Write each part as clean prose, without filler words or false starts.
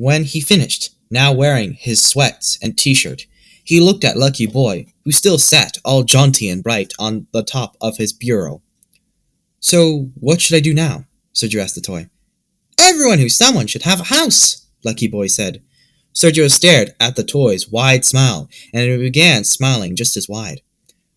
When he finished, now wearing his sweats and t-shirt, he looked at Lucky Boy, who still sat all jaunty and bright on the top of his bureau. "So, what should I do now?" Sergio asked the toy. "Everyone who's someone should have a house," Lucky Boy said. Sergio stared at the toy's wide smile, and it began smiling just as wide.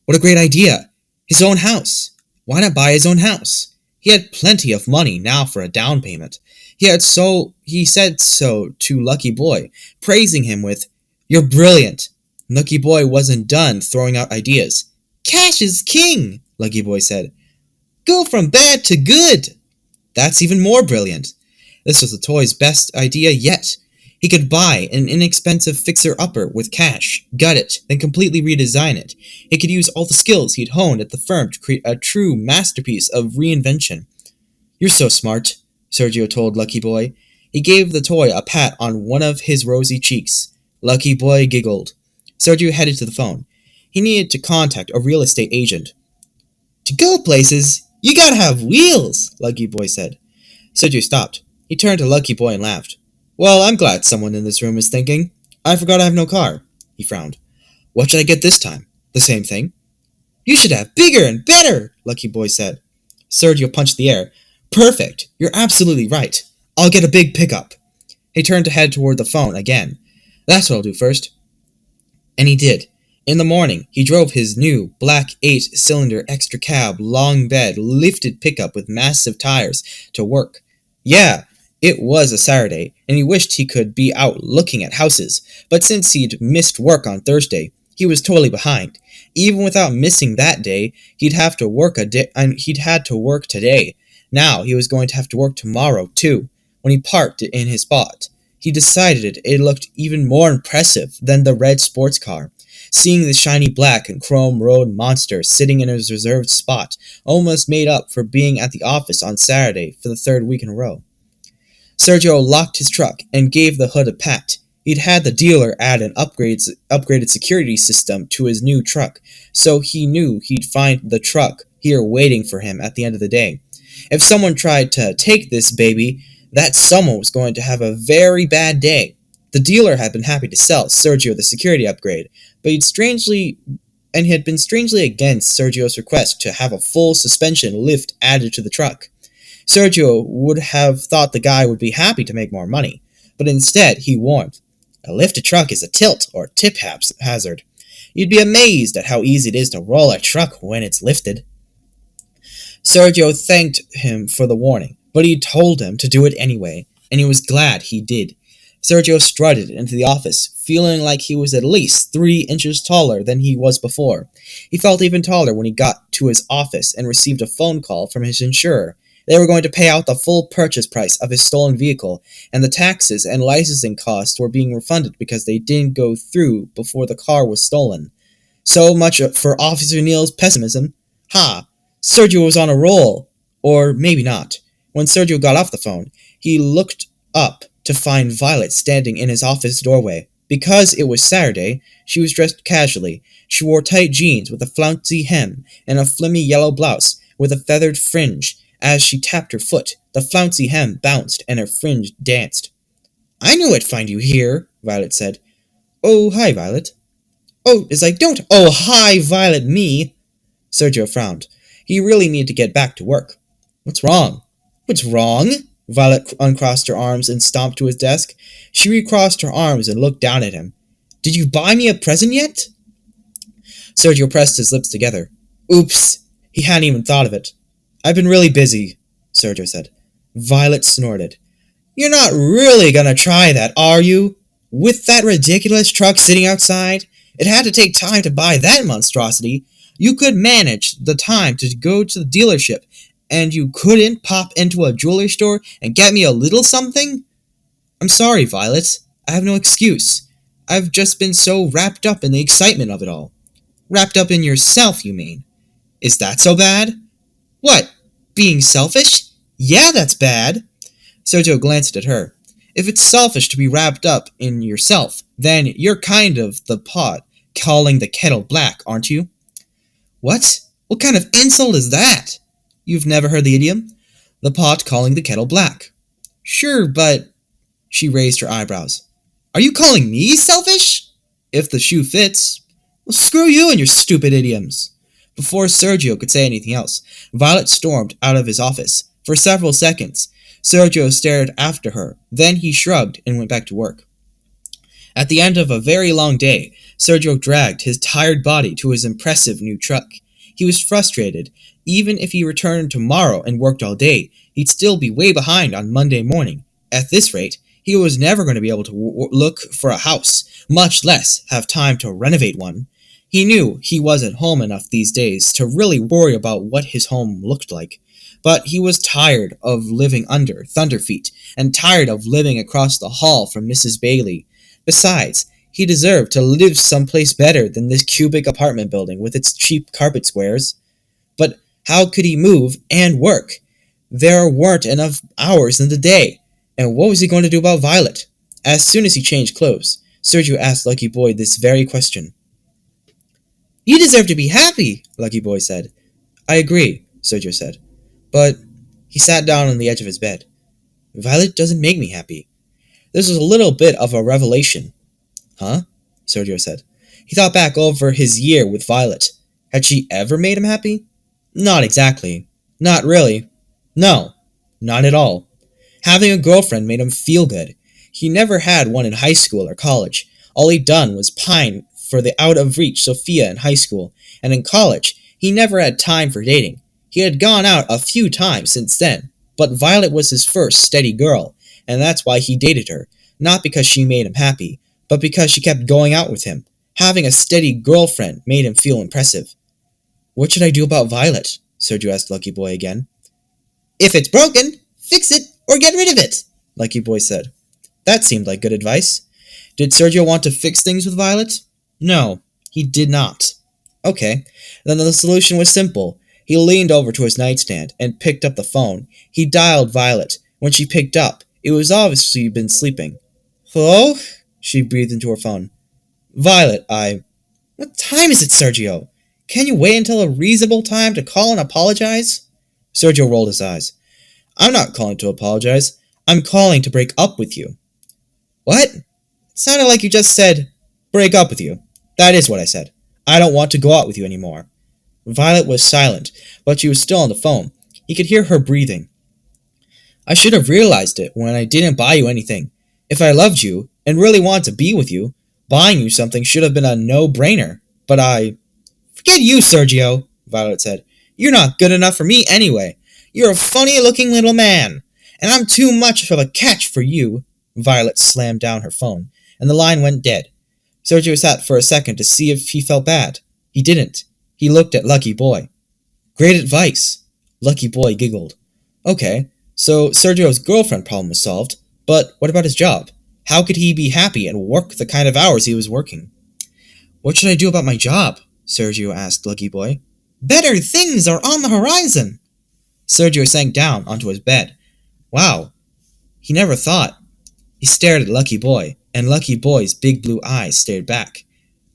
What a great idea! His own house! Why not buy his own house? He had plenty of money now for a down payment. He said so to Lucky Boy, praising him with, "You're brilliant." Lucky Boy wasn't done throwing out ideas. "Cash is king," Lucky Boy said. "Go from bad to good." That's even more brilliant. This was the toy's best idea yet. He could buy an inexpensive fixer-upper with cash, gut it, then completely redesign it. He could use all the skills he'd honed at the firm to create a true masterpiece of reinvention. "You're so smart," Sergio told Lucky Boy. He gave the toy a pat on one of his rosy cheeks. Lucky Boy giggled. Sergio headed to the phone. He needed to contact a real estate agent. "To go places, you gotta have wheels," Lucky Boy said. Sergio stopped. He turned to Lucky Boy and laughed. "Well, I'm glad someone in this room is thinking. I forgot I have no car." He frowned. "What should I get this time? The same thing?" "You should have bigger and better," Lucky Boy said. Sergio punched the air. "Perfect. You're absolutely right. I'll get a big pickup." He turned to head toward the phone again. "That's what I'll do first." And he did. In the morning, he drove his new black 8-cylinder extra cab, long bed, lifted pickup with massive tires to work. Yeah, it was a Saturday, and he wished he could be out looking at houses, but since he'd missed work on Thursday, he was totally behind. Even without missing that day, he'd had to work today. Now he was going to have to work tomorrow, too. When he parked it in his spot, he decided it looked even more impressive than the red sports car. Seeing the shiny black and chrome road monster sitting in his reserved spot almost made up for being at the office on Saturday for the third week in a row. Sergio locked his truck and gave the hood a pat. He'd had the dealer add an upgraded security system to his new truck, so he knew he'd find the truck here waiting for him at the end of the day. If someone tried to take this baby, that someone was going to have a very bad day. The dealer had been happy to sell Sergio the security upgrade, but he had been strangely against Sergio's request to have a full suspension lift added to the truck. Sergio would have thought the guy would be happy to make more money, but instead he warned, "A lifted truck is a tilt or tip hazard. You'd be amazed at how easy it is to roll a truck when it's lifted." Sergio thanked him for the warning, but he told him to do it anyway, and he was glad he did. Sergio strutted into the office, feeling like he was at least 3 inches taller than he was before. He felt even taller when he got to his office and received a phone call from his insurer. They were going to pay out the full purchase price of his stolen vehicle, and the taxes and licensing costs were being refunded because they didn't go through before the car was stolen. So much for Officer Neil's pessimism. Ha! Sergio was on a roll. Or maybe not. When Sergio got off the phone, he looked up to find Violet standing in his office doorway. Because it was Saturday, she was dressed casually. She wore tight jeans with a flouncy hem and a flimmy yellow blouse with a feathered fringe. As she tapped her foot, the flouncy hem bounced and her fringe danced. "I knew I'd find you here," Violet said. "Oh, hi, Violet." "Oh, don't, oh, hi, Violet, me." Sergio frowned. He really needed to get back to work. "What's wrong?" "What's wrong?" Violet uncrossed her arms and stomped to his desk. She recrossed her arms and looked down at him. "Did you buy me a present yet?" Sergio pressed his lips together. Oops, he hadn't even thought of it. "I've been really busy," Sergio said. Violet snorted. "You're not really gonna try that, are you? With that ridiculous truck sitting outside? It had to take time to buy that monstrosity. You could manage the time to go to the dealership, and you couldn't pop into a jewelry store and get me a little something?" "I'm sorry, Violet. I have no excuse. I've just been so wrapped up in the excitement of it all." "Wrapped up in yourself, you mean? Is that so bad?" "What? Being selfish? Yeah, that's bad." Sergio glanced at her. "If it's selfish to be wrapped up in yourself, then you're kind of the pot calling the kettle black, aren't you?" "What? What kind of insult is that?" "You've never heard the idiom? The pot calling the kettle black." Sure, but She raised her eyebrows. Are you calling me selfish? If the shoe fits. Well, screw you and your stupid idioms. Before Sergio could say anything else, Violet stormed out of his office. For several seconds, Sergio stared after her. Then he shrugged and went back to work. At the end of a very long day, Sergio dragged his tired body to his impressive new truck. He was frustrated. Even if he returned tomorrow and worked all day, he'd still be way behind on Monday morning. At this rate, he was never going to be able to look for a house, much less have time to renovate one. He knew he wasn't home enough these days to really worry about what his home looked like. But he was tired of living under Thunderfeet, and tired of living across the hall from Mrs. Bailey. Besides, he deserved to live someplace better than this cubic apartment building with its cheap carpet squares. But how could he move and work? There weren't enough hours in the day. And what was he going to do about Violet? As soon as he changed clothes, Sergio asked Lucky Boy this very question. You deserve to be happy, Lucky Boy said. I agree, Sergio said. But he sat down on the edge of his bed. Violet doesn't make me happy. This was a little bit of a revelation. Huh? Sergio said. He thought back over his year with Violet. Had she ever made him happy? Not exactly. Not really. No, not at all. Having a girlfriend made him feel good. He never had one in high school or college. All he'd done was pine for the out-of-reach Sophia in high school, and in college, he never had time for dating. He had gone out a few times since then, but Violet was his first steady girl, and that's why he dated her. Not because she made him happy, but because she kept going out with him. Having a steady girlfriend made him feel impressive. What should I do about Violet? Sergio asked Lucky Boy again. If it's broken, fix it or get rid of it, Lucky Boy said. That seemed like good advice. Did Sergio want to fix things with Violet? No, he did not. Okay, then the solution was simple. He leaned over to his nightstand and picked up the phone. He dialed Violet. When she picked up, it was obviously been sleeping. Hello? She breathed into her phone. Violet, What time is it, Sergio? Can you wait until a reasonable time to call and apologize? Sergio rolled his eyes. I'm not calling to apologize. I'm calling to break up with you. What? It sounded like you just said, break up with you. That is what I said. I don't want to go out with you anymore. Violet was silent, but she was still on the phone. He could hear her breathing. I should have realized it when I didn't buy you anything. If I loved you and really wanted to be with you, buying you something should have been a no-brainer. But Forget you, Sergio, Violet said. You're not good enough for me anyway. You're a funny-looking little man, and I'm too much of a catch for you. Violet slammed down her phone, and the line went dead. Sergio sat for a second to see if he felt bad. He didn't. He looked at Lucky Boy. Great advice. Lucky Boy giggled. Okay, so Sergio's girlfriend problem was solved, but what about his job? How could he be happy and work the kind of hours he was working? What should I do about my job? Sergio asked Lucky Boy. Better things are on the horizon. Sergio sank down onto his bed. Wow, he never thought. He stared at Lucky Boy, and Lucky Boy's big blue eyes stared back.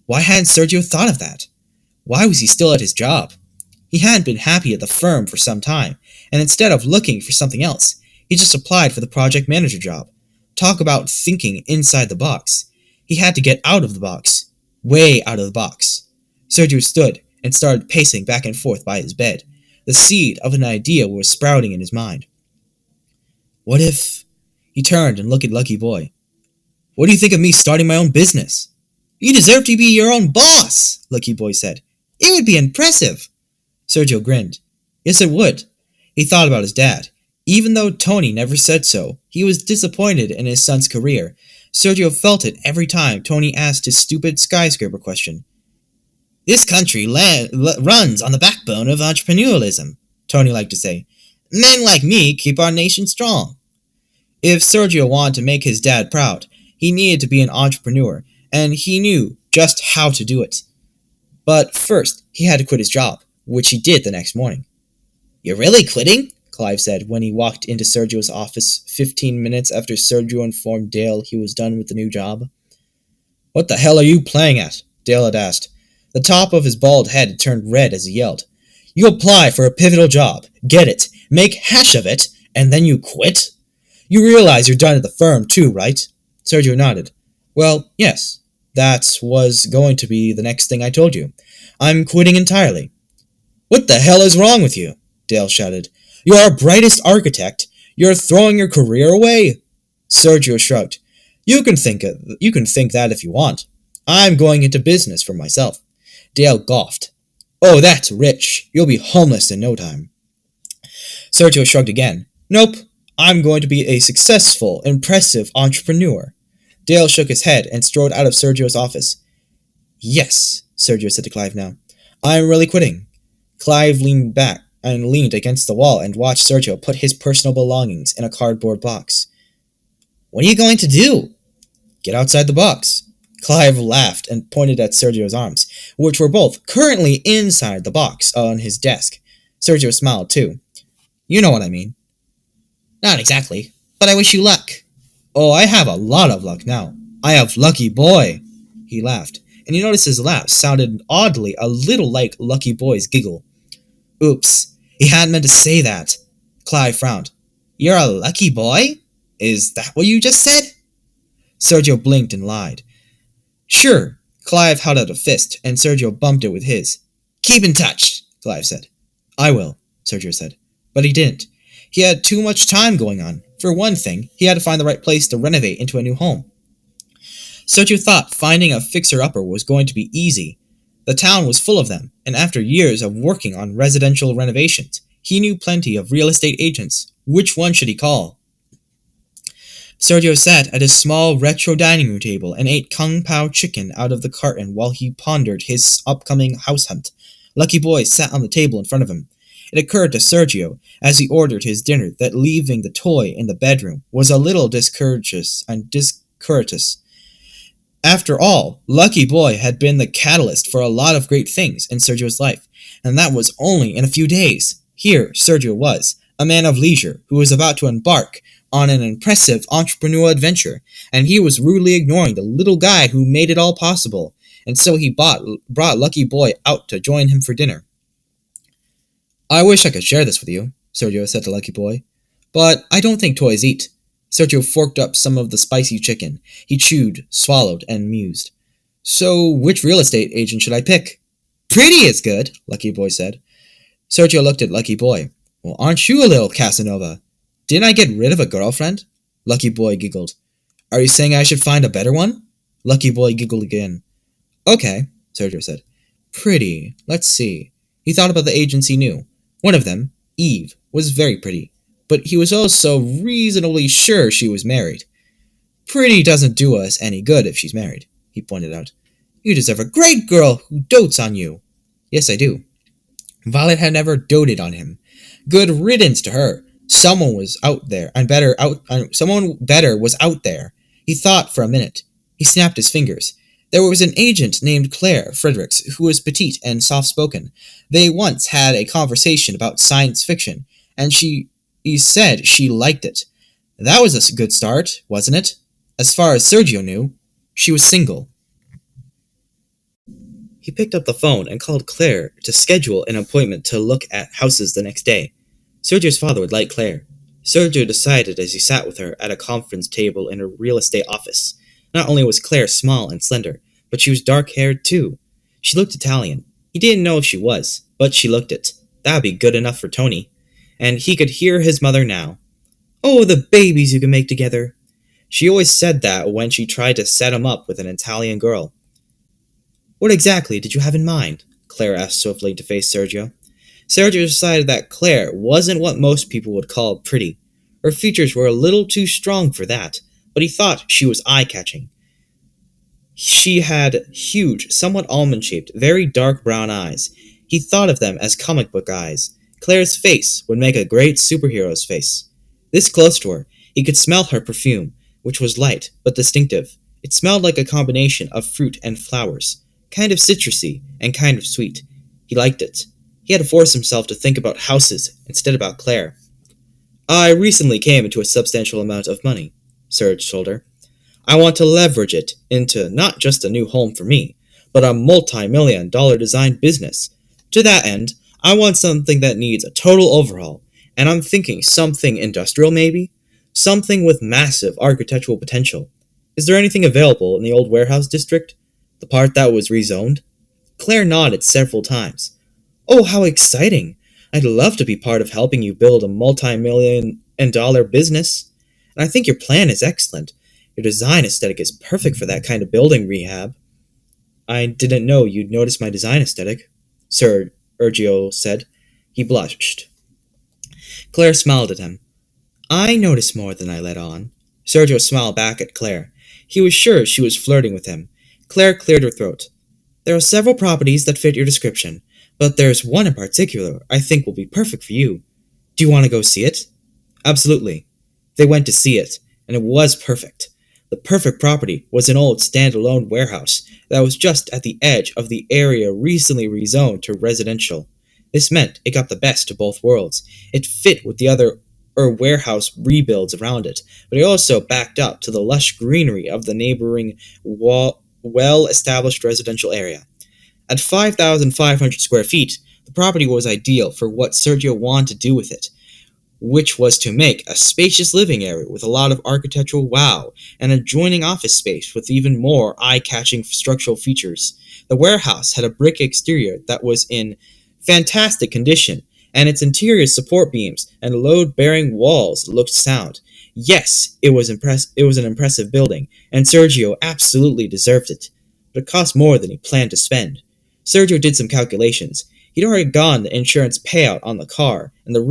Why hadn't Sergio thought of that? Why was he still at his job? He hadn't been happy at the firm for some time, and instead of looking for something else, he just applied for the project manager job. Talk about thinking inside the box. He had to get out of the box. Way out of the box. Sergio stood and started pacing back and forth by his bed. The seed of an idea was sprouting in his mind. What if... He turned and looked at Lucky Boy. What do you think of me starting my own business? You deserve to be your own boss, Lucky Boy said. It would be impressive. Sergio grinned. Yes, it would. He thought about his dad. Even though Tony never said so, he was disappointed in his son's career. Sergio felt it every time Tony asked his stupid skyscraper question. This country runs on the backbone of entrepreneurialism, Tony liked to say. Men like me keep our nation strong. If Sergio wanted to make his dad proud, he needed to be an entrepreneur, and he knew just how to do it. But first, he had to quit his job, which he did the next morning. You're really quitting? Clive said when he walked into Sergio's office 15 minutes after Sergio informed Dale he was done with the new job. What the hell are you playing at? Dale had asked. The top of his bald head had turned red as he yelled. You apply for a pivotal job, get it, make hash of it, and then you quit? You realize you're done at the firm, too, right? Sergio nodded. Well, yes. That was going to be the next thing I told you. I'm quitting entirely. What the hell is wrong with you? Dale shouted. You're our brightest architect. You're throwing your career away. Sergio shrugged. You can think that if you want. I'm going into business for myself. Dale golfed. Oh, that's rich. You'll be homeless in no time. Sergio shrugged again. Nope. I'm going to be a successful, impressive entrepreneur. Dale shook his head and strode out of Sergio's office. Yes, Sergio said to Clive now. I'm really quitting. Clive leaned back and leaned against the wall and watched Sergio put his personal belongings in a cardboard box. What are you going to do? Get outside the box. Clive laughed and pointed at Sergio's arms, which were both currently inside the box on his desk. Sergio smiled too. You know what I mean. Not exactly, but I wish you luck. Oh, I have a lot of luck now. I have Lucky Boy. He laughed, and you noticed his laugh sounded oddly a little like Lucky Boy's giggle. Oops, he hadn't meant to say that. Clive frowned. You're a lucky boy? Is that what you just said? Sergio blinked and lied. Sure. Clive held out a fist, and Sergio bumped it with his. Keep in touch, Clive said. I will, Sergio said. But he didn't. He had too much time going on. For one thing, he had to find the right place to renovate into a new home. Sergio thought finding a fixer-upper was going to be easy. The town was full of them, and after years of working on residential renovations, he knew plenty of real estate agents. Which one should he call? Sergio sat at his small retro dining room table and ate kung pao chicken out of the carton while he pondered his upcoming house hunt. Lucky Boy sat on the table in front of him. It occurred to Sergio, as he ordered his dinner, that leaving the toy in the bedroom was a little discourteous. After all, Lucky Boy had been the catalyst for a lot of great things in Sergio's life, and that was only in a few days. Here, Sergio was, a man of leisure, who was about to embark on an impressive entrepreneurial adventure, and he was rudely ignoring the little guy who made it all possible, and so he brought Lucky Boy out to join him for dinner. I wish I could share this with you, Sergio said to Lucky Boy, but I don't think toys eat. Sergio forked up some of the spicy chicken. He chewed, swallowed, and mused. So, which real estate agent should I pick? Pretty is good, Lucky Boy said. Sergio looked at Lucky Boy. Well, aren't you a little Casanova? Didn't I get rid of a girlfriend? Lucky Boy giggled. Are you saying I should find a better one? Lucky Boy giggled again. Okay, Sergio said. Pretty. Let's see. He thought about the agents he knew. One of them, Eve, was very pretty, but he was also reasonably sure she was married. Pretty doesn't do us any good if she's married, he pointed out. You deserve a great girl who dotes on you. Yes, I do. Violet had never doted on him. Good riddance to her. Someone better was out there. He thought for a minute. He snapped his fingers. There was an agent named Claire Fredericks who was petite and soft-spoken. They once had a conversation about science fiction, and he said she liked it. That was a good start, wasn't it? As far as Sergio knew, she was single. He picked up the phone and called Claire to schedule an appointment to look at houses the next day. Sergio's father would like Claire. Sergio decided as he sat with her at a conference table in a real estate office. Not only was Claire small and slender, but she was dark-haired too. She looked Italian. He didn't know if she was, but she looked it. That'd be good enough for Tony. And he could hear his mother now. Oh, the babies you can make together. She always said that when she tried to set him up with an Italian girl. What exactly did you have in mind? Claire asked swiftly to face Sergio. Sergio decided that Claire wasn't what most people would call pretty. Her features were a little too strong for that, but he thought she was eye-catching. She had huge, somewhat almond-shaped, very dark brown eyes. He thought of them as comic book eyes. Claire's face would make a great superhero's face. This close to her, he could smell her perfume, which was light but distinctive. It smelled like a combination of fruit and flowers, kind of citrusy and kind of sweet. He liked it. He had to force himself to think about houses instead about Claire. I recently came into a substantial amount of money, Serge told her. I want to leverage it into not just a new home for me, but a multi-million-dollar design business. To that end, I want something that needs a total overhaul, and I'm thinking something industrial maybe? Something with massive architectural potential. Is there anything available in the old warehouse district? The part that was rezoned? Claire nodded several times. Oh, how exciting! I'd love to be part of helping you build a multi-million-dollar business. And I think your plan is excellent. Your design aesthetic is perfect for that kind of building rehab. I didn't know you'd notice my design aesthetic, Sergio said. He blushed. Claire smiled at him. I noticed more than I let on. Sergio smiled back at Claire. He was sure she was flirting with him. Claire cleared her throat. There are several properties that fit your description, but there's one in particular I think will be perfect for you. Do you want to go see it? Absolutely. They went to see it, and it was perfect. The perfect property was an old standalone warehouse that was just at the edge of the area recently rezoned to residential. This meant it got the best of both worlds. It fit with the other warehouse rebuilds around it, but it also backed up to the lush greenery of the neighboring well-established residential area. At 5,500 square feet, the property was ideal for what Sergio wanted to do with it, which was to make a spacious living area with a lot of architectural wow and adjoining office space with even more eye-catching structural features. The warehouse had a brick exterior that was in fantastic condition, and its interior support beams and load-bearing walls looked sound. Yes, it was an impressive building, and Sergio absolutely deserved it. But it cost more than he planned to spend. Sergio did some calculations. He'd already gotten the insurance payout on the car and the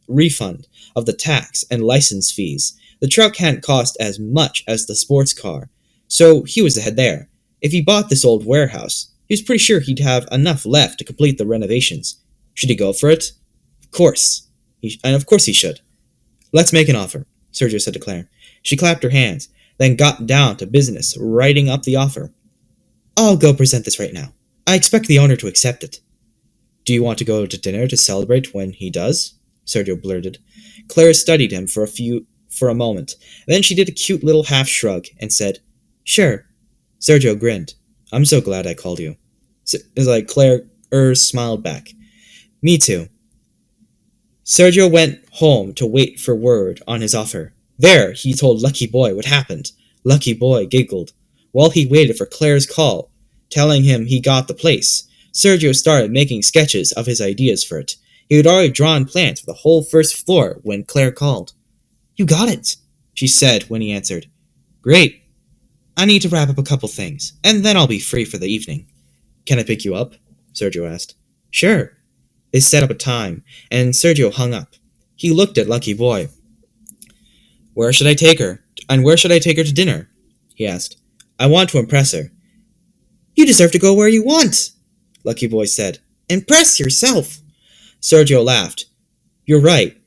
refund of the tax and license fees. The truck hadn't cost as much as the sports car, so he was ahead there. If he bought this old warehouse, he was pretty sure he'd have enough left to complete the renovations. Should he go for it? Of course. Of course he should. Let's make an offer, Sergio said to Claire. She clapped her hands, then got down to business, writing up the offer. I'll go present this right now. I expect the owner to accept it. Do you want to go to dinner to celebrate when he does? Sergio blurted. Claire studied him for a moment. Then she did a cute little half shrug and said, Sure. Sergio grinned. I'm so glad I called you. Claire smiled back. Me too. Sergio went home to wait for word on his offer. There, he told Lucky Boy what happened. Lucky Boy giggled. While he waited for Claire's call, telling him he got the place, Sergio started making sketches of his ideas for it. He had already drawn plans for the whole first floor when Claire called. You got it, she said when he answered. Great. I need to wrap up a couple things, and then I'll be free for the evening. Can I pick you up? Sergio asked. Sure. They set up a time, and Sergio hung up. He looked at Lucky Boy. Where should I take her? And where should I take her to dinner? He asked. I want to impress her. You deserve to go where you want, Lucky Boy said. Impress yourself. Sergio laughed. You're right.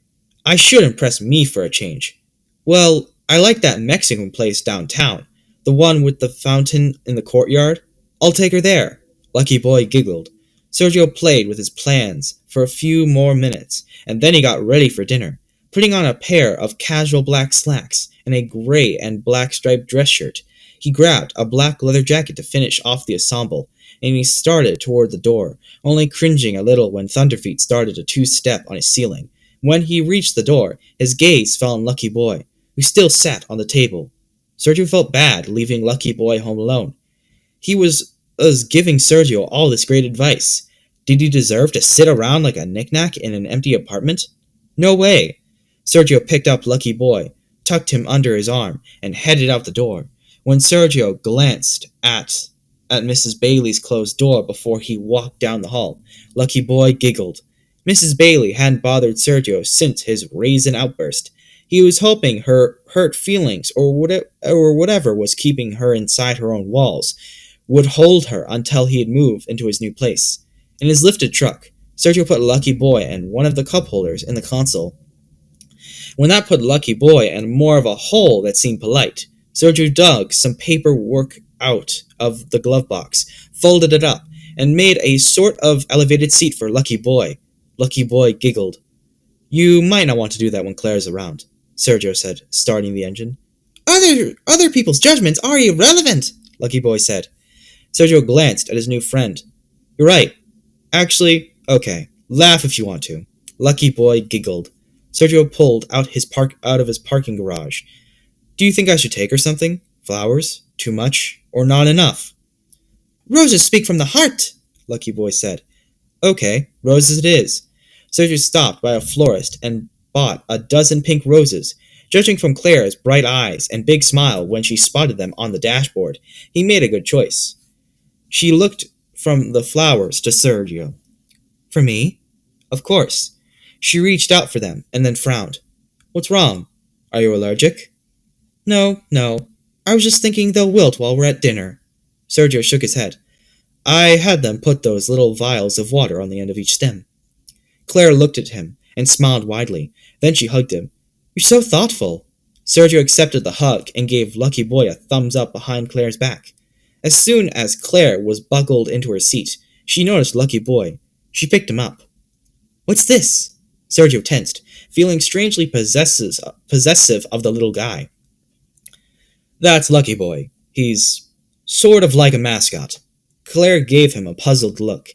I should impress me for a change. Well, I like that Mexican place downtown, the one with the fountain in the courtyard. I'll take her there. Lucky Boy giggled. Sergio played with his plans for a few more minutes, and then he got ready for dinner, putting on a pair of casual black slacks and a gray and black striped dress shirt. He grabbed a black leather jacket to finish off the ensemble, and he started toward the door, only cringing a little when Thunderfeet started a two-step on his ceiling. When he reached the door, his gaze fell on Lucky Boy, who still sat on the table. Sergio felt bad leaving Lucky Boy home alone. He was giving Sergio all this great advice. Did he deserve to sit around like a knickknack in an empty apartment? No way. Sergio picked up Lucky Boy, tucked him under his arm, and headed out the door. When Sergio glanced at Mrs. Bailey's closed door before he walked down the hall, Lucky Boy giggled. Mrs. Bailey hadn't bothered Sergio since his raisin outburst. He was hoping her hurt feelings or whatever was keeping her inside her own walls would hold her until he had moved into his new place. In his lifted truck, Sergio put Lucky Boy and one of the cup holders in the console. When that put Lucky Boy in more of a hole that seemed polite, Sergio dug some paperwork out of the glove box, folded it up, and made a sort of elevated seat for Lucky Boy. Lucky Boy giggled. You might not want to do that when Claire's around, Sergio said, starting the engine. Other people's judgments are irrelevant, Lucky Boy said. Sergio glanced at his new friend. You're right. Actually, okay, laugh if you want to. Lucky Boy giggled. Sergio pulled out of his parking garage. Do you think I should take her something? Flowers? Too much? Or not enough? Roses speak from the heart, Lucky Boy said. Okay, roses it is. Sergio stopped by a florist and bought a dozen pink roses. Judging from Claire's bright eyes and big smile when she spotted them on the dashboard, he made a good choice. She looked from the flowers to Sergio. For me? Of course. She reached out for them and then frowned. What's wrong? Are you allergic? No, no. I was just thinking they'll wilt while we're at dinner. Sergio shook his head. I had them put those little vials of water on the end of each stem. Claire looked at him and smiled widely. Then she hugged him. You're so thoughtful. Sergio accepted the hug and gave Lucky Boy a thumbs up behind Claire's back. As soon as Claire was buckled into her seat, she noticed Lucky Boy. She picked him up. What's this? Sergio tensed, feeling strangely possessive of the little guy. That's Lucky Boy. He's sort of like a mascot. Claire gave him a puzzled look.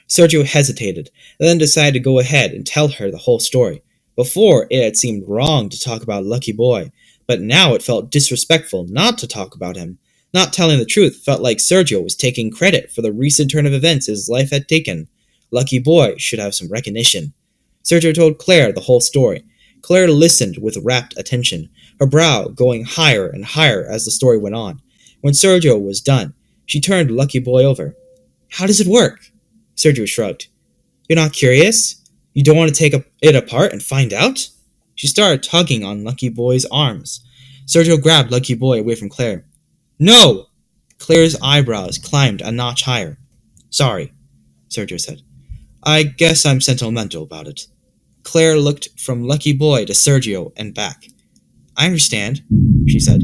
Sergio hesitated, then decided to go ahead and tell her the whole story. Before, it had seemed wrong to talk about Lucky Boy, but now it felt disrespectful not to talk about him. Not telling the truth felt like Sergio was taking credit for the recent turn of events his life had taken. Lucky Boy should have some recognition. Sergio told Claire the whole story. Claire listened with rapt attention, her brow going higher and higher as the story went on. When Sergio was done, she turned Lucky Boy over. How does it work? Sergio shrugged. You're not curious? You don't want to take it apart and find out? She started tugging on Lucky Boy's arms. Sergio grabbed Lucky Boy away from Claire. No! Claire's eyebrows climbed a notch higher. Sorry, Sergio said. I guess I'm sentimental about it. Claire looked from Lucky Boy to Sergio and back. I understand, she said.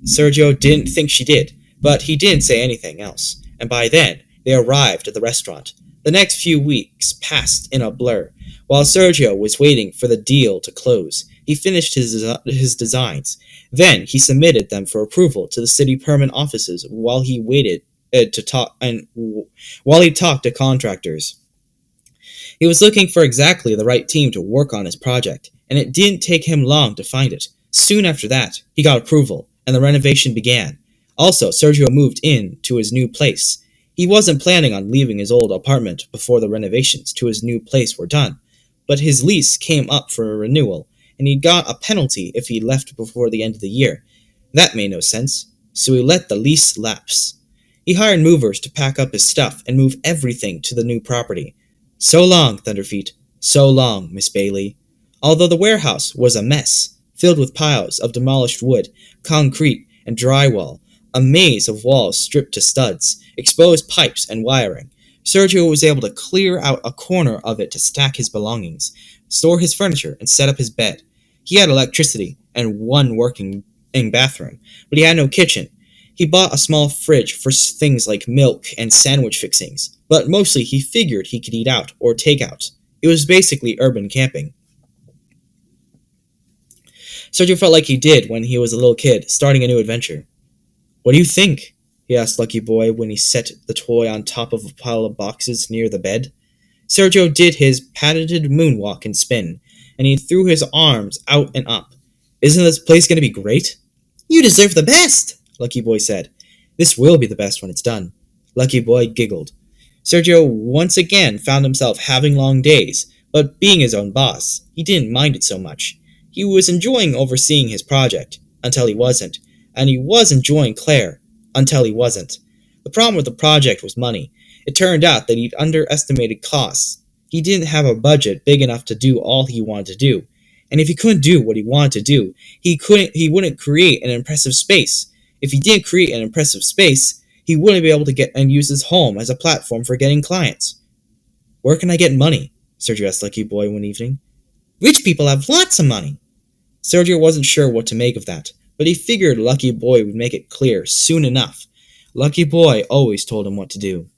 Sergio didn't think she did, but he didn't say anything else, and by then they arrived at the restaurant. The next few weeks passed in a blur. While Sergio was waiting for the deal to close, he finished his designs. Then he submitted them for approval to the city permit offices while he waited while he talked to contractors. He was looking for exactly the right team to work on his project, and it didn't take him long to find it. Soon after that, he got approval, and the renovation began. Also, Sergio moved in to his new place. He wasn't planning on leaving his old apartment before the renovations to his new place were done, but his lease came up for a renewal, and he got a penalty if he left before the end of the year. That made no sense, so he let the lease lapse. He hired movers to pack up his stuff and move everything to the new property. So long, Thunderfeet. So long, Miss Bailey. Although the warehouse was a mess, filled with piles of demolished wood, concrete, and drywall, a maze of walls stripped to studs, exposed pipes and wiring, Sergio was able to clear out a corner of it to stack his belongings, store his furniture, and set up his bed. He had electricity and one working bathroom, but he had no kitchen. He bought a small fridge for things like milk and sandwich fixings, but mostly he figured he could eat out or take out. It was basically urban camping. Sergio felt like he did when he was a little kid, starting a new adventure. What do you think? He asked Lucky Boy when he set the toy on top of a pile of boxes near the bed. Sergio did his patented moonwalk and spin, and he threw his arms out and up. Isn't this place going to be great? You deserve the best, Lucky Boy said. This will be the best when it's done. Lucky Boy giggled. Sergio once again found himself having long days, but being his own boss, he didn't mind it so much. He was enjoying overseeing his project, until he wasn't, and he was enjoying Claire, until he wasn't. The problem with the project was money. It turned out that he'd underestimated costs. He didn't have a budget big enough to do all he wanted to do, and if he couldn't do what he wanted to do, he wouldn't create an impressive space. If he didn't create an impressive space, he wouldn't be able to get and use his home as a platform for getting clients. Where can I get money? Sergio asked Lucky Boy one evening. Rich people have lots of money. Sergio wasn't sure what to make of that, but he figured Lucky Boy would make it clear soon enough. Lucky Boy always told him what to do.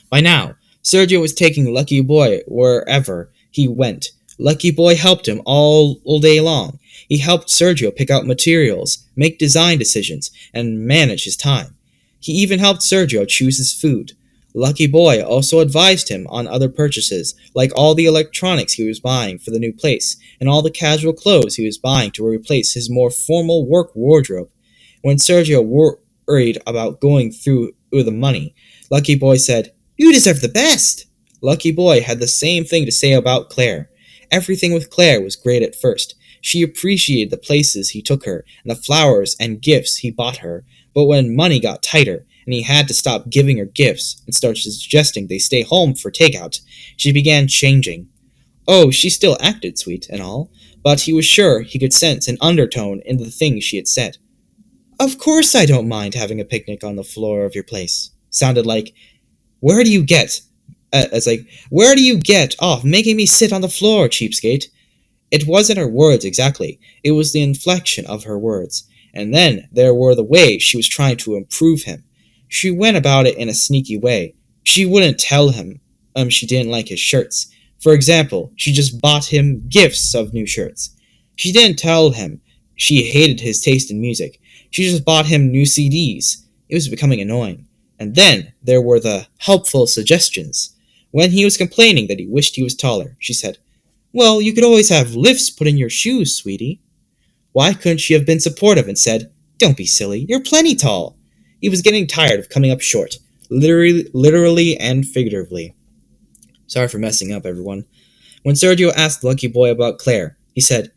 By now, Sergio was taking Lucky Boy wherever he went. Lucky Boy helped him all day long. He helped Sergio pick out materials, make design decisions, and manage his time. He even helped Sergio choose his food. Lucky Boy also advised him on other purchases, like all the electronics he was buying for the new place, and all the casual clothes he was buying to replace his more formal work wardrobe. When Sergio worried about going through with the money, Lucky Boy said, "You deserve the best." Lucky Boy had the same thing to say about Claire. Everything with Claire was great at first. She appreciated the places he took her, and the flowers and gifts he bought her, but when money got tighter, and he had to stop giving her gifts and start suggesting they stay home for takeout, she began changing. Oh, she still acted sweet and all, but he was sure he could sense an undertone in the things she had said. "Of course I don't mind having a picnic on the floor of your place." Sounded like, "Where do you get?" It's like, "Where do you get off making me sit on the floor, cheapskate?" It wasn't her words exactly, it was the inflection of her words. And then there were the ways she was trying to improve him. She went about it in a sneaky way. She wouldn't tell him she didn't like his shirts. For example, she just bought him gifts of new shirts. She didn't tell him she hated his taste in music. She just bought him new CDs. It was becoming annoying. And then there were the helpful suggestions. When he was complaining that he wished he was taller, she said, "Well, you could always have lifts put in your shoes, sweetie." Why couldn't she have been supportive and said, "Don't be silly, you're plenty tall"? He was getting tired of coming up short, literally and figuratively. Sorry for messing up, everyone. When Sergio asked Lucky Boy about Claire, he said,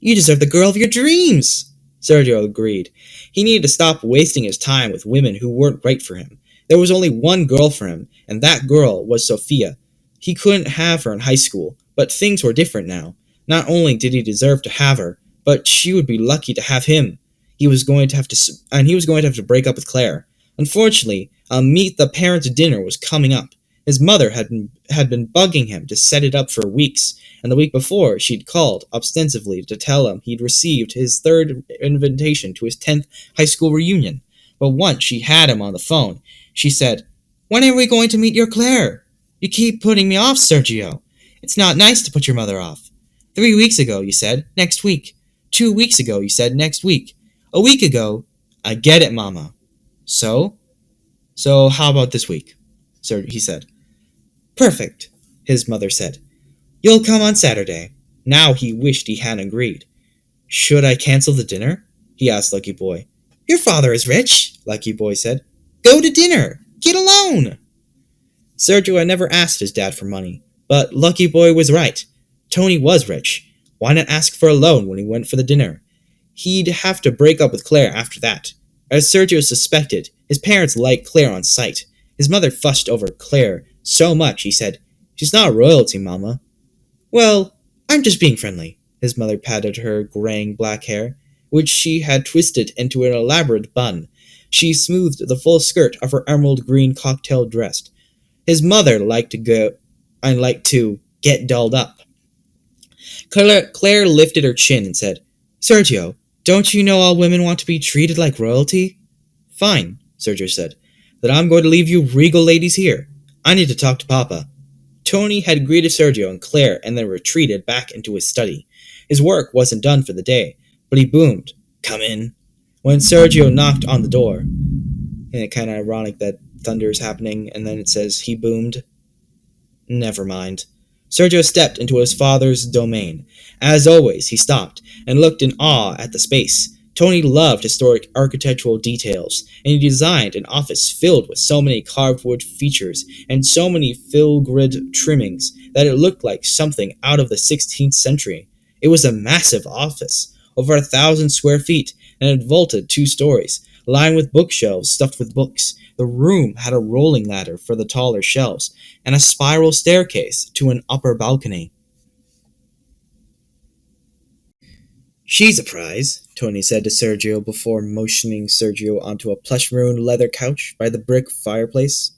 "You deserve the girl of your dreams." Sergio agreed. He needed to stop wasting his time with women who weren't right for him. There was only one girl for him, and that girl was Sophia. He couldn't have her in high school, but things were different now. Not only did he deserve to have her, but she would be lucky to have him. He was going to have to break up with Claire. Unfortunately, a meet the parents dinner was coming up. His mother had been bugging him to set it up for weeks, and the week before she'd called ostensibly to tell him he'd received his third invitation to his 10th high school reunion. But once she had him on the phone, she said, "When are we going to meet your Claire? You keep putting me off, Sergio. It's not nice to put your mother off. 3 weeks ago you said, next week. 2 weeks ago you said, next week. A week ago, I get it, Mama." So? "So how about this week?" He said. "Perfect," his mother said. "You'll come on Saturday." Now he wished he hadn't agreed. "Should I cancel the dinner?" he asked Lucky Boy. "Your father is rich," Lucky Boy said. "Go to dinner. Get a loan." Sergio had never asked his dad for money, but Lucky Boy was right. Tony was rich. Why not ask for a loan when he went for the dinner? He'd have to break up with Claire after that. As Sergio suspected, his parents liked Claire on sight. His mother fussed over Claire so much he said, "She's not royalty, Mama." "Well, I'm just being friendly." His mother patted her graying black hair, which she had twisted into an elaborate bun. She smoothed the full skirt of her emerald green cocktail dress. His mother liked to get dolled up. Claire lifted her chin and said, "Sergio, don't you know all women want to be treated like royalty?" "Fine," Sergio said. "Then I'm going to leave you regal ladies here. I need to talk to Papa." Tony had greeted Sergio and Claire and then retreated back into his study. His work wasn't done for the day, but he boomed, "Come in," when Sergio knocked on the door. And it's kind of ironic that thunder is happening and then it says he boomed. Never mind. Sergio stepped into his father's domain. As always, he stopped and looked in awe at the space. Tony loved historic architectural details, and he designed an office filled with so many carved wood features and so many filigree trimmings that it looked like something out of the 16th century. It was a massive office, over 1,000 square feet, and it vaulted 2 stories, lined with bookshelves stuffed with books. The room had a rolling ladder for the taller shelves, and a spiral staircase to an upper balcony. "She's a prize," Tony said to Sergio before motioning Sergio onto a plush maroon leather couch by the brick fireplace.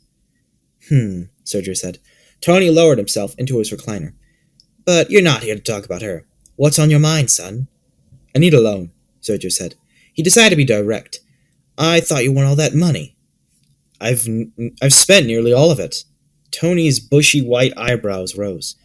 Sergio said. Tony lowered himself into his recliner. "But you're not here to talk about her. What's on your mind, son?" "I need a loan," Sergio said. He decided to be direct. "I thought you won all that money." I've spent nearly all of it." Tony's bushy white eyebrows rose.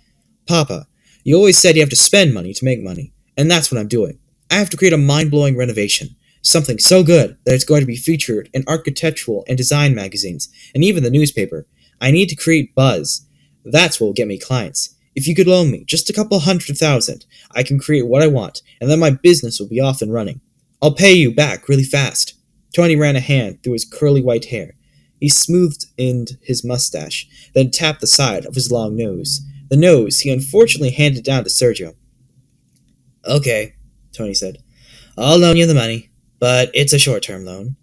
"Papa, you always said you have to spend money to make money, and that's what I'm doing. I have to create a mind-blowing renovation, something so good that it's going to be featured in architectural and design magazines, and even the newspaper. I need to create buzz. That's what will get me clients. If you could loan me just a couple 100,000, I can create what I want, and then my business will be off and running. I'll pay you back really fast." Tony ran a hand through his curly white hair. He smoothed in his mustache, then tapped the side of his long nose. The nose he unfortunately handed down to Sergio. "Okay," Tony said. "I'll loan you the money, but it's a short-term loan.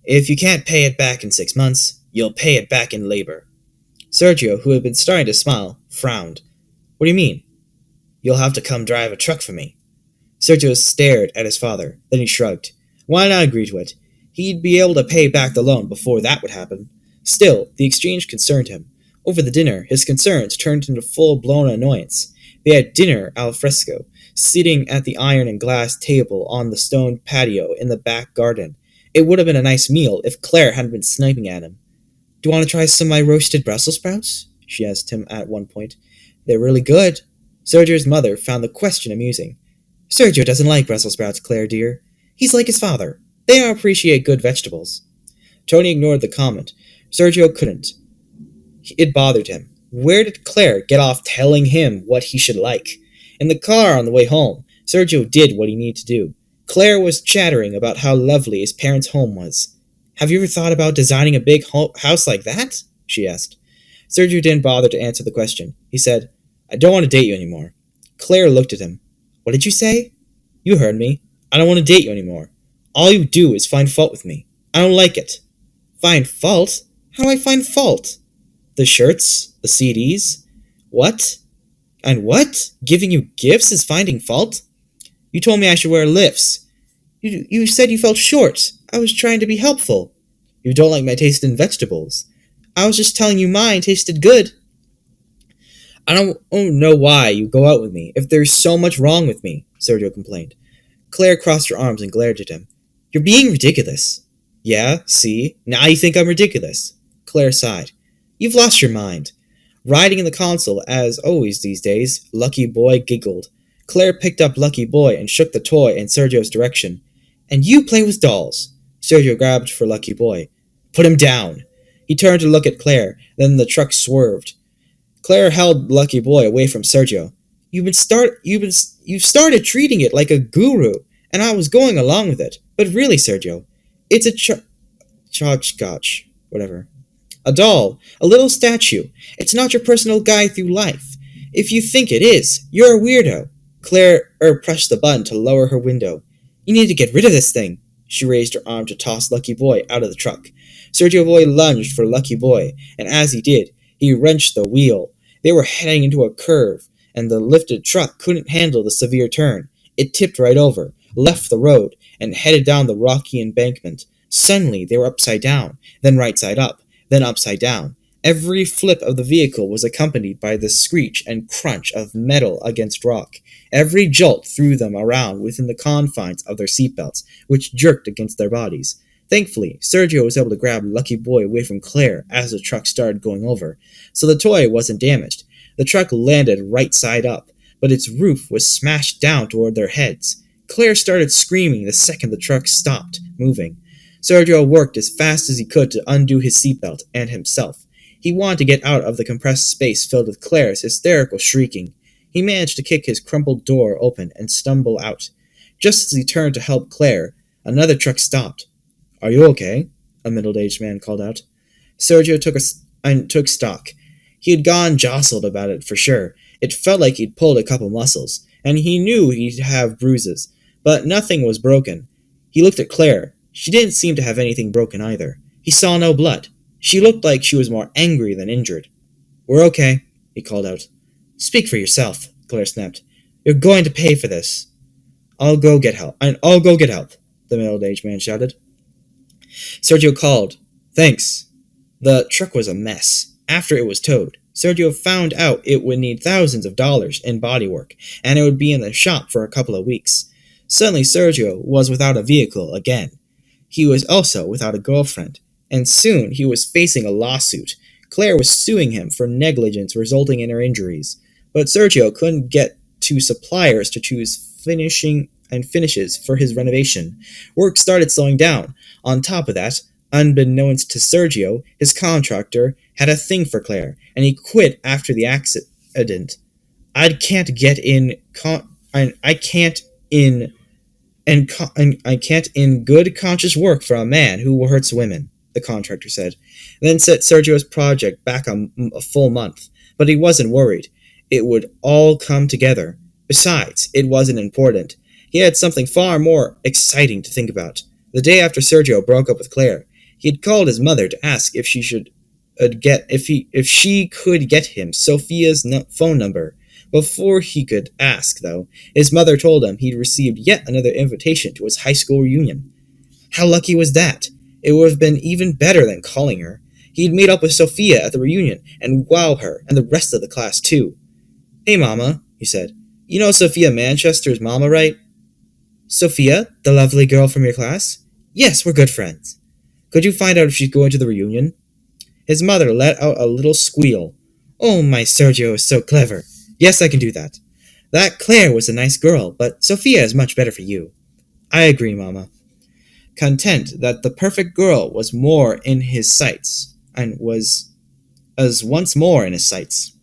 If you can't pay it back in 6 months, you'll pay it back in labor." Sergio, who had been starting to smile, frowned. "What do you mean?" "You'll have to come drive a truck for me." Sergio stared at his father, then he shrugged. Why not agree to it? He'd be able to pay back the loan before that would happen. Still, the exchange concerned him. Over the dinner, his concerns turned into full-blown annoyance. They had dinner al fresco, sitting at the iron and glass table on the stone patio in the back garden. It would have been a nice meal if Claire hadn't been sniping at him. "Do you want to try some of my roasted Brussels sprouts?" she asked him at one point. "They're really good." Sergio's mother found the question amusing. "Sergio doesn't like Brussels sprouts, Claire dear. He's like his father. They don't appreciate good vegetables." Tony ignored the comment. Sergio couldn't. It bothered him. Where did Claire get off telling him what he should like? In the car on the way home, Sergio did what he needed to do. Claire was chattering about how lovely his parents' home was. "Have you ever thought about designing a big house like that?" she asked. Sergio didn't bother to answer the question. He said, "I don't want to date you anymore." Claire looked at him. "What did you say?" "You heard me. I don't want to date you anymore. All you do is find fault with me. I don't like it." "Find fault? How do I find fault?" "The shirts, the CDs. What? And what? Giving you gifts is finding fault? You told me I should wear lifts. You said you felt short. I was trying to be helpful. You don't like my taste in vegetables. I was just telling you mine tasted good." "I don't know why you go out with me if there's so much wrong with me," Sergio complained. Claire crossed her arms and glared at him. "You're being ridiculous." "Yeah, see? Now you think I'm ridiculous." Claire sighed. "You've lost your mind." Riding in the console, as always these days, Lucky Boy giggled. Claire picked up Lucky Boy and shook the toy in Sergio's direction. "And you play with dolls." Sergio grabbed for Lucky Boy. "Put him down." He turned to look at Claire, then the truck swerved. Claire held Lucky Boy away from Sergio. You've started treating it like a guru, and I was going along with it. But really, Sergio, it's a tchotchkotch, whatever. A doll, a little statue. It's not your personal guide through life. If you think it is, you're a weirdo." Claire pressed the button to lower her window. "You need to get rid of this thing." She raised her arm to toss Lucky Boy out of the truck. Sergio Boy lunged for Lucky Boy, and as he did, he wrenched the wheel. They were heading into a curve, and the lifted truck couldn't handle the severe turn. It tipped right over, left the road, and headed down the rocky embankment. Suddenly, they were upside down, then right side up, then upside down. Every flip of the vehicle was accompanied by the screech and crunch of metal against rock. Every jolt threw them around within the confines of their seatbelts, which jerked against their bodies. Thankfully, Sergio was able to grab Lucky Boy away from Claire as the truck started going over, so the toy wasn't damaged. The truck landed right side up, but its roof was smashed down toward their heads. Claire started screaming the second the truck stopped moving. Sergio worked as fast as he could to undo his seatbelt and himself. He wanted to get out of the compressed space filled with Claire's hysterical shrieking. He managed to kick his crumpled door open and stumble out. Just as he turned to help Claire, another truck stopped. "Are you okay?" a middle-aged man called out. Sergio took stock. He had gone jostled about it for sure. It felt like he'd pulled a couple muscles, and he knew he'd have bruises, but nothing was broken. He looked at Claire. She didn't seem to have anything broken either. He saw no blood. She looked like she was more angry than injured. "We're okay," he called out. "Speak for yourself," Claire snapped. "You're going to pay for this." I'll go get help, the middle-aged man shouted. Sergio called, "Thanks." The truck was a mess. After it was towed, Sergio found out it would need thousands of dollars in bodywork, and it would be in the shop for a couple of weeks. Suddenly, Sergio was without a vehicle again. He was also without a girlfriend, and soon he was facing a lawsuit. Claire was suing him for negligence resulting in her injuries, but Sergio couldn't get to suppliers to choose finishes for his renovation. Work started slowing down. On top of that, Unbeknownst to Sergio, his contractor had a thing for Claire, and he quit after the accident. I can't get in. I can't in and I can't in good conscious work for a man who hurts women, the contractor said, then set Sergio's project back a full month. But he wasn't worried. It would all come together. Besides, it wasn't important. He had something far more exciting to think about. The day after Sergio broke up with Claire, he had called his mother to ask if she should if she could get him Sophia's phone number. Before he could ask, though, his mother told him he'd received yet another invitation to his high school reunion. How lucky was that? It would have been even better than calling her. He'd meet up with Sophia at the reunion and wow her and the rest of the class, too. Hey, Mama, he said. You know Sophia Manchester's mama, right? Sophia, the lovely girl from your class? Yes, we're good friends. Could you find out if she's going to the reunion? His mother let out a little squeal. Oh, my Sergio is so clever. Yes, I can do that. That Claire was a nice girl, but Sophia is much better for you. I agree, Mama. Content that the perfect girl was more in his sights, and was as once more in his sights.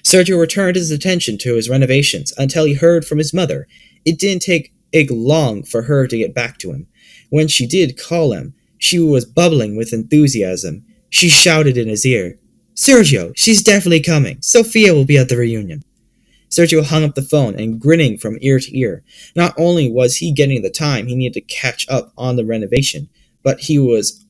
Sergio returned his attention to his renovations until he heard from his mother. It didn't take long for her to get back to him. When she did call him, she was bubbling with enthusiasm. She shouted in his ear, Sergio, she's definitely coming. Sophia will be at the reunion. Sergio hung up the phone and grinning from ear to ear. Not only was he getting the time he needed to catch up on the renovation, but he was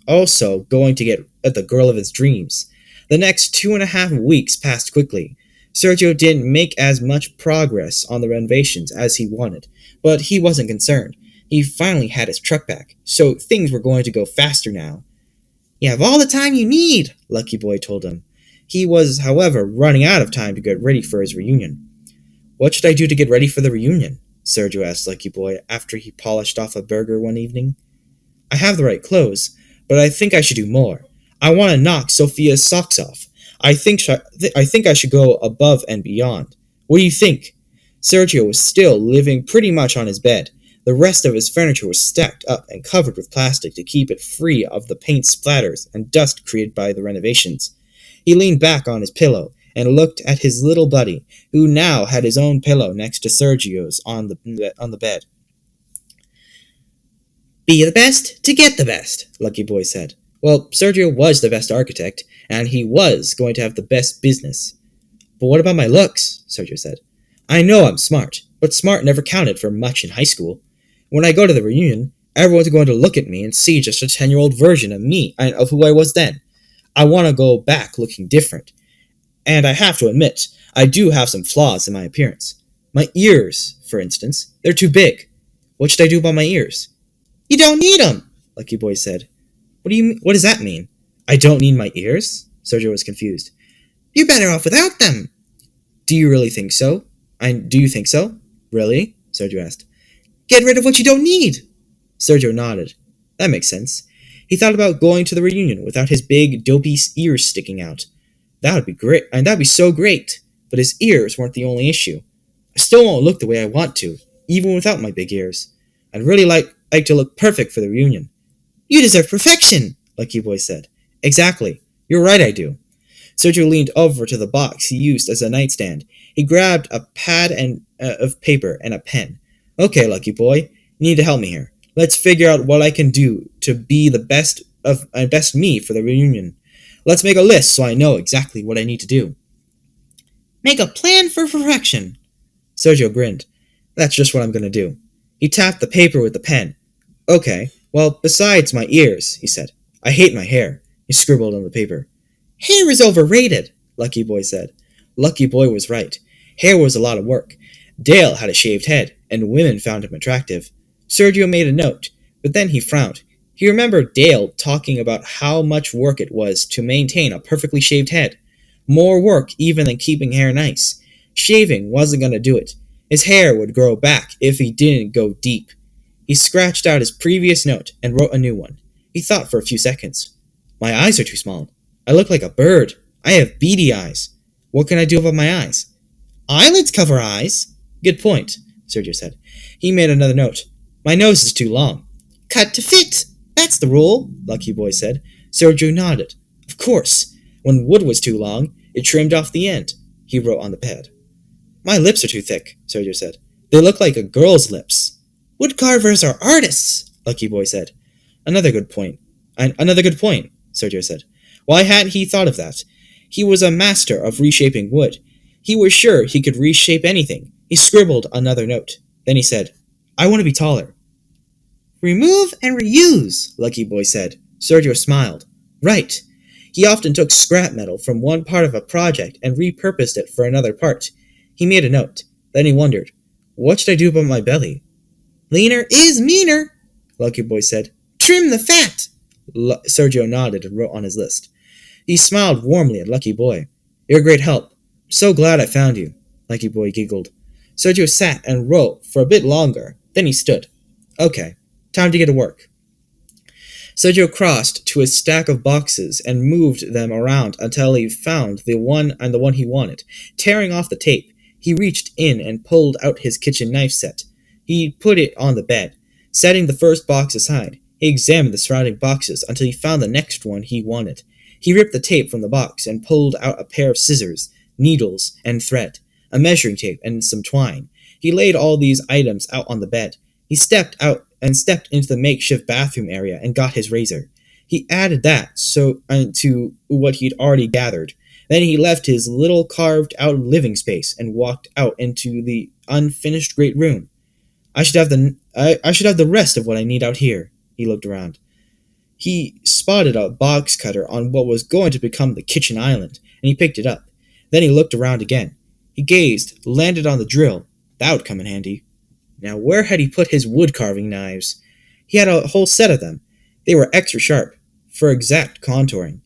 also going to get at the girl of his dreams. The next 2.5 weeks passed quickly. Sergio didn't make as much progress on the renovations as he wanted, but he wasn't concerned. He finally had his truck back, so things were going to go faster now. You have all the time you need, Lucky Boy told him. He was, however, running out of time to get ready for his reunion. What should I do to get ready for the reunion? Sergio asked Lucky Boy after he polished off a burger one evening. I have the right clothes, but I think I should do more. I want to knock Sophia's socks off. I think I should go above and beyond. What do you think? Sergio was still living pretty much on his bed. The rest of his furniture was stacked up and covered with plastic to keep it free of the paint splatters and dust created by the renovations. He leaned back on his pillow and looked at his little buddy, who now had his own pillow next to Sergio's on the bed. Be the best to get the best, Lucky Boy said. Well, Sergio was the best architect, and he was going to have the best business. But what about my looks? Sergio said. I know I'm smart, but smart never counted for much in high school. When I go to the reunion, everyone's going to look at me and see just a 10-year-old version of me and of who I was then. I want to go back looking different. And I have to admit, I do have some flaws in my appearance. My ears, for instance, they're too big. What should I do about my ears? You don't need them, Lucky Boy said. What does that mean? I don't need my ears? Sergio was confused. You're better off without them. Do you really think so? Do you think so? Really? Sergio asked. Get rid of what you don't need. Sergio nodded. That makes sense. He thought about going to the reunion without his big, dopey ears sticking out. That would be great, and that'd be so great. But his ears weren't the only issue. I still won't look the way I want to, even without my big ears. I'd really like to look perfect for the reunion. You deserve perfection, Lucky Boy said. Exactly. You're right, I do. Sergio leaned over to the box he used as a nightstand. He grabbed a pad of paper and a pen. Okay, Lucky Boy, you need to help me here. Let's figure out what I can do to be the best me for the reunion. Let's make a list so I know exactly what I need to do. Make a plan for perfection. Sergio grinned. That's just what I'm going to do. He tapped the paper with the pen. Okay, well, besides my ears, he said. I hate my hair. He scribbled on the paper. Hair is overrated, Lucky Boy said. Lucky Boy was right. Hair was a lot of work. Dale had a shaved head, and women found him attractive. Sergio made a note, but then he frowned. He remembered Dale talking about how much work it was to maintain a perfectly shaved head. More work even than keeping hair nice. Shaving wasn't going to do it. His hair would grow back if he didn't go deep. He scratched out his previous note and wrote a new one. He thought for a few seconds. My eyes are too small. I look like a bird. I have beady eyes. What can I do about my eyes? Eyelids cover eyes. Good point, Sergio said. He made another note. My nose is too long. Cut to fit. That's the rule, Lucky Boy said. Sergio nodded. Of course. When wood was too long, it trimmed off the end, he wrote on the pad. My lips are too thick, Sergio said. They look like a girl's lips. Wood carvers are artists, Lucky Boy said. Another good point. Another good point, Sergio said. Why hadn't he thought of that? He was a master of reshaping wood. He was sure he could reshape anything. He scribbled another note. Then he said, I want to be taller. Remove and reuse, Lucky Boy said. Sergio smiled. Right. He often took scrap metal from one part of a project and repurposed it for another part. He made a note. Then he wondered, what should I do about my belly? Leaner is meaner, Lucky Boy said. Trim the fat. Sergio nodded and wrote on his list. He smiled warmly at Lucky Boy. You're a great help. So glad I found you, Lucky Boy giggled. Sergio sat and wrote for a bit longer. Then he stood. Okay, time to get to work. Sergio crossed to a stack of boxes and moved them around until he found the one he wanted. Tearing off the tape, he reached in and pulled out his kitchen knife set. He put it on the bed. Setting the first box aside, he examined the surrounding boxes until he found the next one he wanted. He ripped the tape from the box and pulled out a pair of scissors, needles, and thread, a measuring tape, and some twine. He laid all these items out on the bed. He stepped into the makeshift bathroom area and got his razor. He added that to what he'd already gathered. Then he left his little carved-out living space and walked out into the unfinished great room. I should have the rest of what I need out here. He looked around. He spotted a box cutter on what was going to become the kitchen island, and he picked it up. Then he looked around again. He gazed, landed on the drill. That would come in handy. Now, where had he put his wood-carving knives? He had a whole set of them. They were extra sharp, for exact contouring.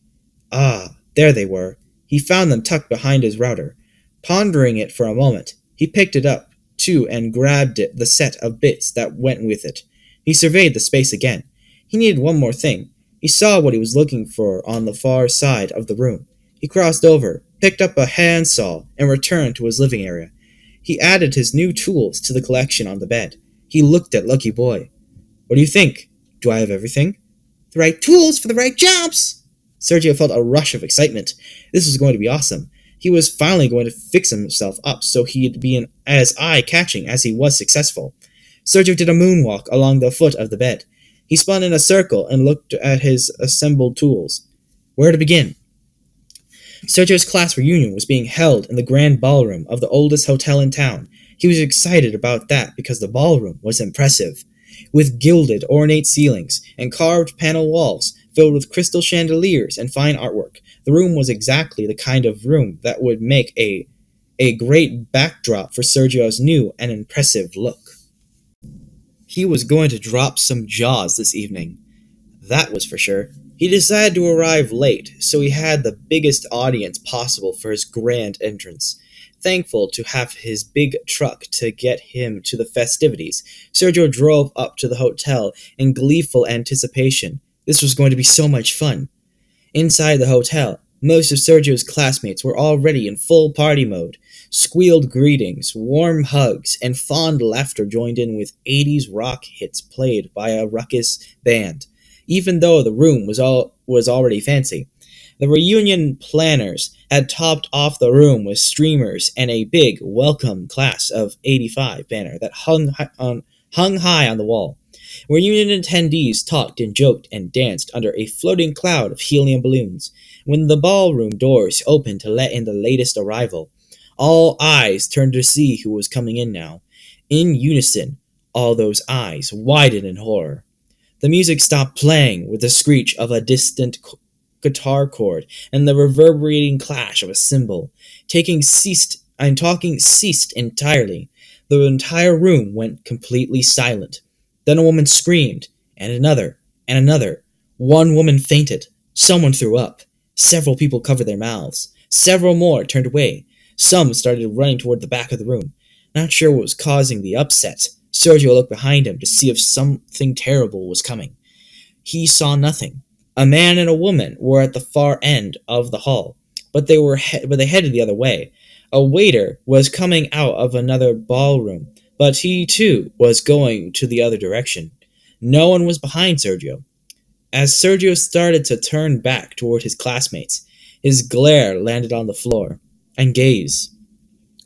Ah, there they were. He found them tucked behind his router. Pondering it for a moment, he picked it up, too, and grabbed the set of bits that went with it. He surveyed the space again. He needed one more thing. He saw what he was looking for on the far side of the room. He crossed over, picked up a handsaw, and returned to his living area. He added his new tools to the collection on the bed. He looked at Lucky Boy. What do you think? Do I have everything? The right tools for the right jobs! Sergio felt a rush of excitement. This was going to be awesome. He was finally going to fix himself up so he'd be as eye-catching as he was successful. Sergio did a moonwalk along the foot of the bed. He spun in a circle and looked at his assembled tools. Where to begin? Sergio's class reunion was being held in the grand ballroom of the oldest hotel in town. He was excited about that because the ballroom was impressive. With gilded, ornate ceilings and carved panel walls filled with crystal chandeliers and fine artwork, the room was exactly the kind of room that would make a great backdrop for Sergio's new and impressive look. He was going to drop some jaws this evening. That was for sure. He decided to arrive late, so he had the biggest audience possible for his grand entrance. Thankful to have his big truck to get him to the festivities, Sergio drove up to the hotel in gleeful anticipation. This was going to be so much fun. Inside the hotel, most of Sergio's classmates were already in full party mode. Squealed greetings, warm hugs, and fond laughter joined in with 80s rock hits played by a ruckus band. Even though the room was already fancy, the reunion planners had topped off the room with streamers and a big "Welcome Class of '85" banner that hung high on the wall. Reunion attendees talked and joked and danced under a floating cloud of helium balloons. When the ballroom doors opened to let in the latest arrival, all eyes turned to see who was coming in now. In unison, all those eyes widened in horror. The music stopped playing with the screech of a distant guitar chord and the reverberating clash of a cymbal. Talking ceased entirely. The entire room went completely silent. Then a woman screamed, and another, and another. One woman fainted. Someone threw up. Several people covered their mouths. Several more turned away. Some started running toward the back of the room. Not sure what was causing the upset, Sergio looked behind him to see if something terrible was coming. He saw nothing. A man and a woman were at the far end of the hall, but they headed the other way. A waiter was coming out of another ballroom, but he too was going to the other direction. No one was behind Sergio. As Sergio started to turn back toward his classmates, his glare landed on the floor, and gaze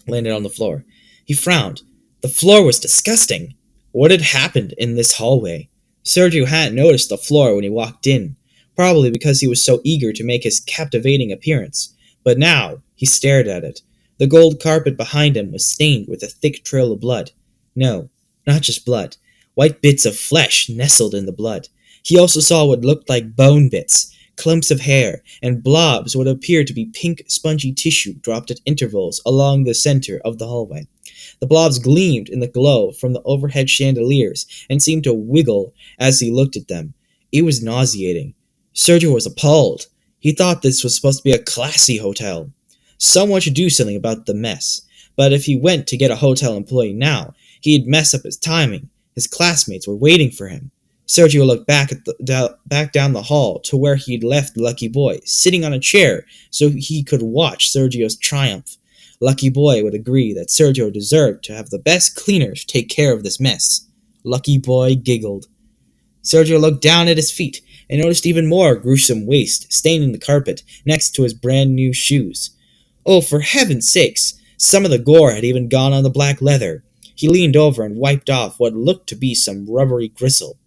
landed on the floor. He frowned. The floor was disgusting. What had happened in this hallway? Sergio hadn't noticed the floor when he walked in, probably because he was so eager to make his captivating appearance. But now he stared at it. The gold carpet behind him was stained with a thick trail of blood. No, not just blood. White bits of flesh nestled in the blood. He also saw what looked like bone bits, clumps of hair, and blobs what appeared to be pink, spongy tissue dropped at intervals along the center of the hallway. The blobs gleamed in the glow from the overhead chandeliers and seemed to wiggle as he looked at them. It was nauseating. Sergio was appalled. He thought this was supposed to be a classy hotel. Someone should do something about the mess. But if he went to get a hotel employee now, he'd mess up his timing. His classmates were waiting for him. Sergio looked back down the hall to where he'd left Lucky Boy, sitting on a chair so he could watch Sergio's triumph. Lucky Boy would agree that Sergio deserved to have the best cleaners take care of this mess. Lucky Boy giggled. Sergio looked down at his feet and noticed even more gruesome waste staining the carpet next to his brand new shoes. Oh, for heaven's sakes! Some of the gore had even gone on the black leather. He leaned over and wiped off what looked to be some rubbery gristle.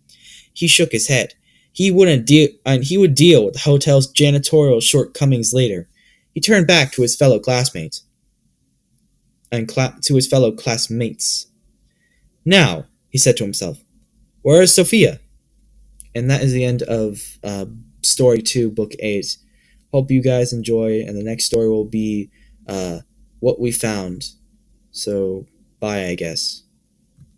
He shook his head. He would deal with the hotel's janitorial shortcomings later. He turned back to his fellow classmates. Now, he said to himself, where is Sophia? And that is the end of Story 2, Book 8. Hope you guys enjoy, and the next story will be What We Found. So, bye, I guess.